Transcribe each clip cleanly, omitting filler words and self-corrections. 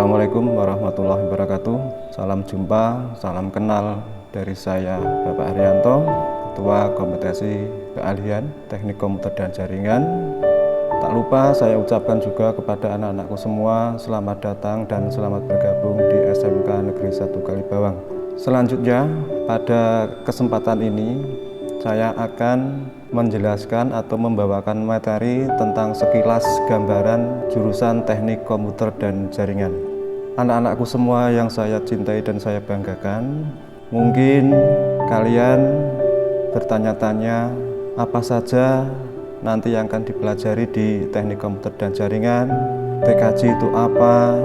Assalamualaikum warahmatullahi wabarakatuh. Salam jumpa, salam kenal dari saya Bapak Haryanto, Ketua Kompetensi Keahlian Teknik Komputer dan Jaringan. Tak lupa saya ucapkan juga kepada anak-anakku semua selamat datang dan selamat bergabung di SMK Negeri 1 Kalibawang. Selanjutnya, pada kesempatan ini saya akan menjelaskan atau membawakan materi tentang sekilas gambaran jurusan Teknik Komputer dan Jaringan. Anak-anakku semua yang saya cintai dan saya banggakan, mungkin kalian bertanya-tanya apa saja nanti yang akan dipelajari di Teknik Komputer dan Jaringan, TKJ itu apa,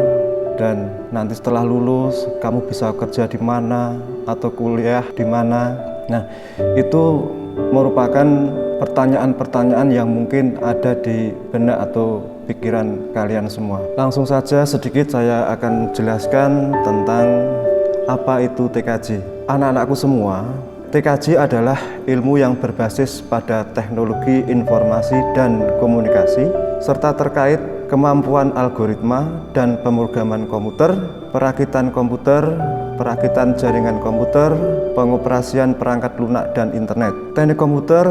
dan nanti setelah lulus kamu bisa kerja di mana atau kuliah di mana. Nah, itu merupakan pertanyaan-pertanyaan yang mungkin ada di benak atau pikiran kalian semua. Langsung saja sedikit saya akan jelaskan tentang apa itu TKJ. Anak-anakku semua, TKJ adalah ilmu yang berbasis pada teknologi informasi dan komunikasi, serta terkait kemampuan algoritma dan pemrograman komputer, perakitan komputer, perakitan jaringan komputer, pengoperasian perangkat lunak dan internet. Teknik komputer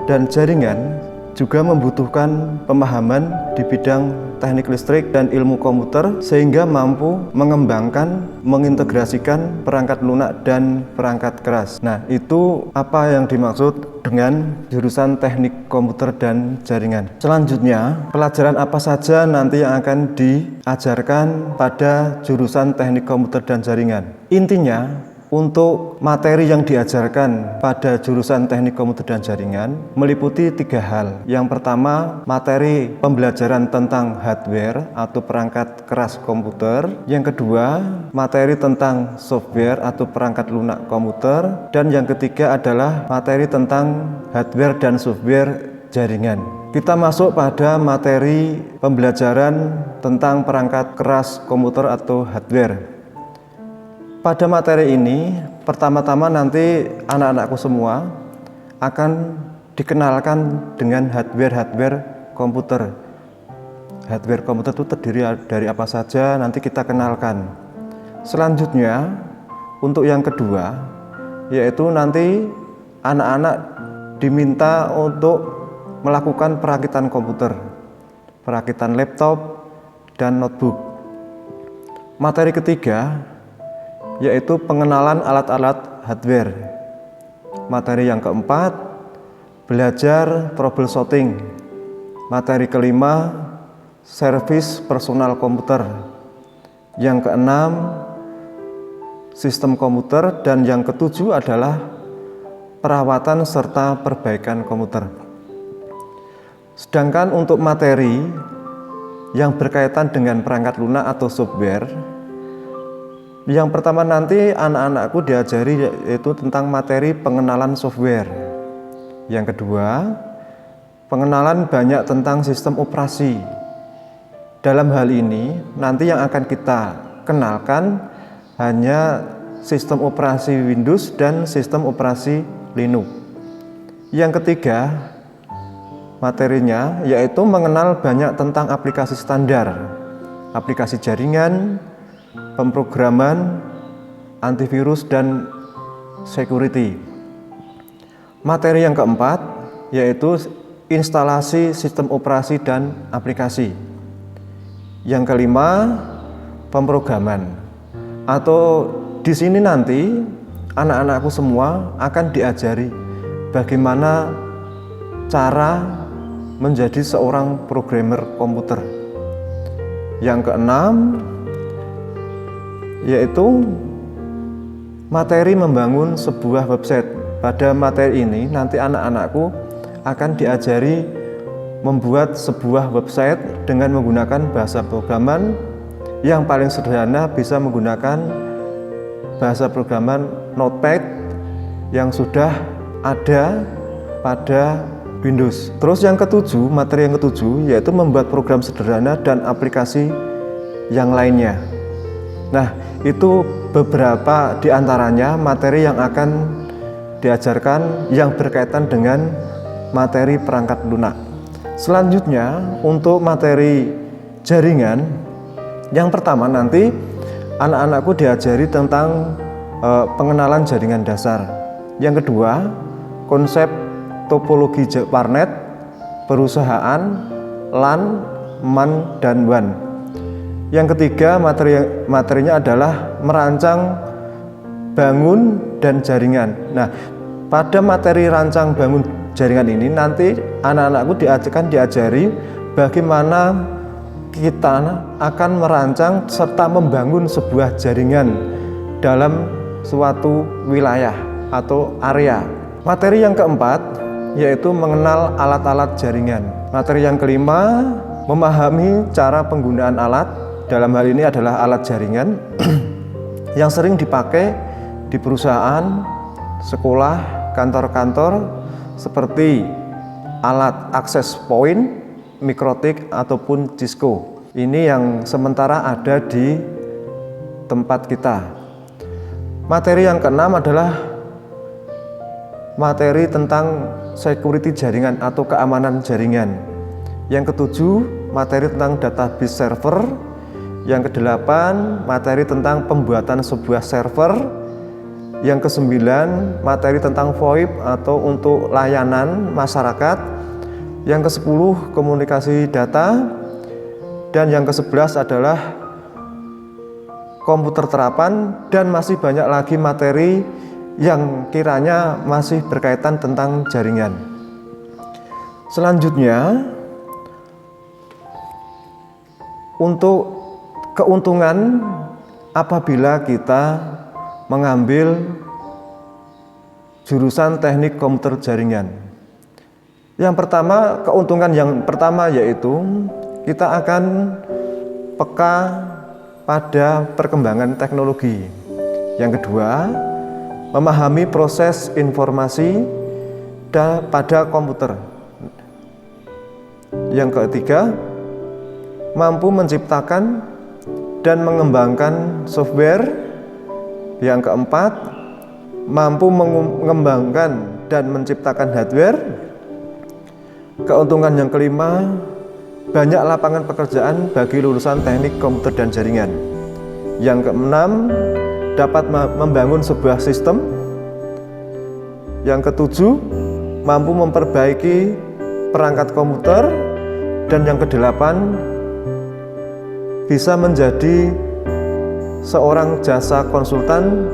dan jaringan juga membutuhkan pemahaman di bidang teknik listrik dan ilmu komputer sehingga mampu mengembangkan, mengintegrasikan perangkat lunak dan perangkat keras. Nah, itu apa yang dimaksud dengan jurusan Teknik Komputer dan Jaringan. Selanjutnya, pelajaran apa saja nanti yang akan diajarkan pada jurusan Teknik Komputer dan Jaringan. Intinya, untuk materi yang diajarkan pada jurusan Teknik Komputer dan Jaringan meliputi 3 hal. Yang pertama, materi pembelajaran tentang hardware atau perangkat keras komputer. Yang kedua, materi tentang software atau perangkat lunak komputer. Dan yang ketiga adalah materi tentang hardware dan software jaringan. Kita masuk pada materi pembelajaran tentang perangkat keras komputer atau hardware. Pada materi ini, pertama-tama nanti anak-anakku semua akan dikenalkan dengan hardware komputer. Hardware komputer itu terdiri dari apa saja, nanti kita kenalkan. Selanjutnya, untuk yang kedua, yaitu nanti anak-anak diminta untuk melakukan perakitan komputer, perakitan laptop dan notebook. Materi ketiga, yaitu pengenalan alat-alat hardware. Materi yang keempat, belajar troubleshooting. Materi kelima, servis personal komputer. Yang keenam, sistem komputer. Dan yang ketujuh adalah perawatan serta perbaikan komputer. Sedangkan untuk materi yang berkaitan dengan perangkat lunak atau software, yang pertama nanti anak-anakku diajari yaitu tentang materi pengenalan software. Yang kedua, pengenalan banyak tentang sistem operasi. Dalam hal ini, nanti yang akan kita kenalkan hanya sistem operasi Windows dan sistem operasi Linux. Yang ketiga, materinya yaitu mengenal banyak tentang aplikasi standar, aplikasi jaringan, pemrograman, antivirus, dan security. Materi yang keempat yaitu instalasi sistem operasi dan aplikasi. Yang kelima, pemrograman. Atau di sini nanti anak-anakku semua akan diajari bagaimana cara menjadi seorang programmer komputer. Yang keenam, yaitu materi membangun sebuah website. Pada materi ini nanti anak-anakku akan diajari membuat sebuah website dengan menggunakan bahasa programan yang paling sederhana bisa menggunakan bahasa programan Notepad yang sudah ada pada Windows. Terus yang ketujuh, materi yang ketujuh yaitu membuat program sederhana dan aplikasi yang lainnya. Nah, itu beberapa di antaranya materi yang akan diajarkan yang berkaitan dengan materi perangkat lunak. Selanjutnya, untuk materi jaringan, Yang pertama nanti anak-anakku diajari tentang pengenalan jaringan dasar. Yang kedua, konsep topologi warnet, perusahaan, LAN, MAN, dan WAN. Yang ketiga, materinya adalah merancang, bangun, dan jaringan. Nah, pada materi rancang bangun jaringan ini nanti anak-anakku diajari bagaimana kita akan merancang serta membangun sebuah jaringan dalam suatu wilayah atau area. Materi yang keempat yaitu mengenal alat-alat jaringan. Materi yang kelima, memahami cara penggunaan alat. Dalam hal ini adalah alat jaringan yang sering dipakai di perusahaan, sekolah, kantor-kantor, seperti alat akses point, mikrotik, ataupun Cisco. Ini yang sementara ada di tempat kita. Materi yang keenam adalah materi tentang security jaringan atau keamanan jaringan. Yang ketujuh, materi tentang database server. Yang kedelapan, materi tentang pembuatan sebuah server. Yang kesembilan, materi tentang VoIP atau untuk layanan masyarakat. Yang kesepuluh, komunikasi data. Dan yang kesebelas adalah komputer terapan, dan masih banyak lagi materi yang kiranya masih berkaitan tentang jaringan. Selanjutnya, untuk keuntungan apabila kita mengambil jurusan teknik komputer jaringan. Yang pertama, keuntungan yang pertama yaitu kita akan peka pada perkembangan teknologi. Yang kedua, memahami proses informasi pada komputer. Yang ketiga, mampu menciptakan dan mengembangkan software. Yang keempat, mampu mengembangkan dan menciptakan hardware. Keuntungan yang kelima, banyak lapangan pekerjaan bagi lulusan teknik komputer dan jaringan. Yang keenam, dapat membangun sebuah sistem. Yang ketujuh, mampu memperbaiki perangkat komputer. Dan yang kedelapan, bisa menjadi seorang jasa konsultan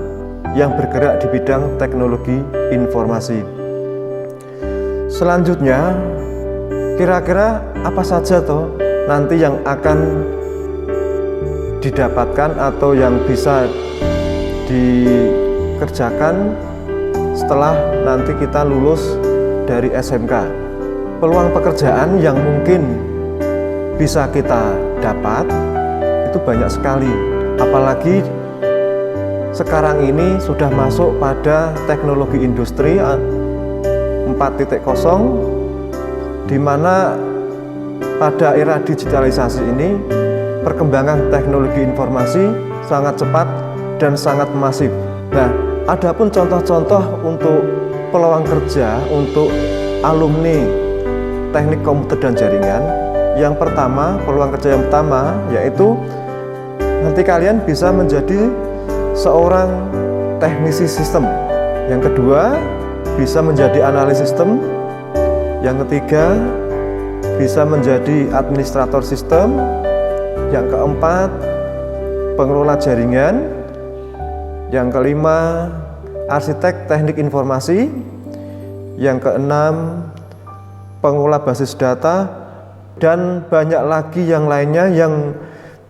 yang bergerak di bidang teknologi informasi. Selanjutnya, kira-kira apa saja toh nanti yang akan didapatkan atau yang bisa dikerjakan setelah nanti kita lulus dari SMK. Peluang pekerjaan yang mungkin bisa kita dapat itu banyak sekali, apalagi sekarang ini sudah masuk pada teknologi industri 4.0, di mana pada era digitalisasi ini perkembangan teknologi informasi sangat cepat dan sangat masif. Nah, adapun contoh-contoh untuk peluang kerja untuk alumni teknik komputer dan jaringan. Yang pertama, peluang kerja yang pertama yaitu nanti kalian bisa menjadi seorang teknisi sistem. Yang kedua, bisa menjadi analis sistem. Yang ketiga, bisa menjadi administrator sistem. Yang keempat, pengelola jaringan. Yang kelima, arsitek teknik informasi. Yang keenam, pengelola basis data. Dan banyak lagi yang lainnya yang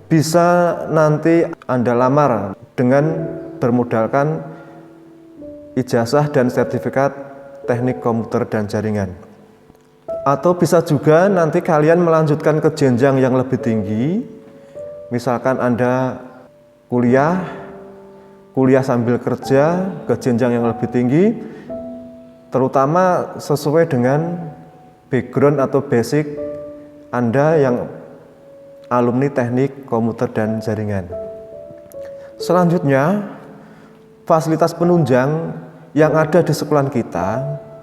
bisa nanti Anda lamar dengan bermodalkan ijazah dan sertifikat teknik komputer dan jaringan. Atau bisa juga nanti kalian melanjutkan ke jenjang yang lebih tinggi. Misalkan Anda kuliah sambil kerja ke jenjang yang lebih tinggi, terutama sesuai dengan background atau basic Anda yang alumni teknik komputer dan jaringan. Selanjutnya, fasilitas penunjang yang ada di sekolah kita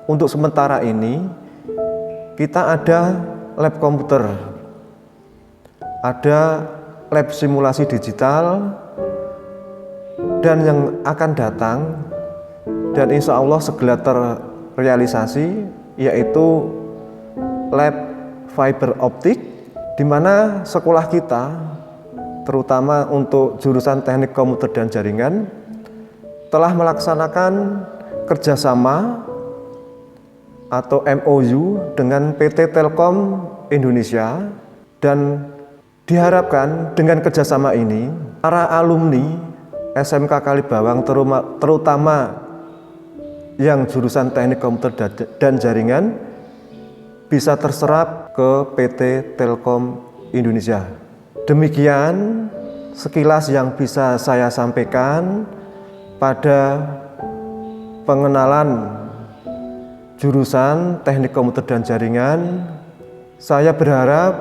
untuk sementara ini, kita ada lab komputer, ada lab simulasi digital, dan yang akan datang dan insya Allah segera terrealisasi yaitu lab fiber optik, di mana sekolah kita terutama untuk jurusan teknik komputer dan jaringan telah melaksanakan kerjasama atau MOU dengan PT Telkom Indonesia, dan diharapkan dengan kerjasama ini para alumni SMK Kalibawang terutama yang jurusan teknik komputer dan jaringan bisa terserap ke PT Telkom Indonesia. Demikian sekilas yang bisa saya sampaikan pada pengenalan jurusan teknik komputer dan jaringan. Saya berharap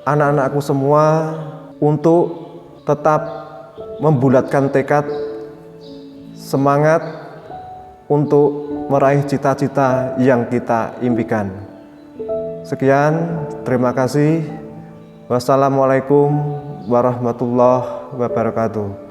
anak-anakku semua untuk tetap membulatkan tekad, semangat untuk meraih cita-cita yang kita impikan. Sekian, terima kasih. Wassalamualaikum warahmatullahi wabarakatuh.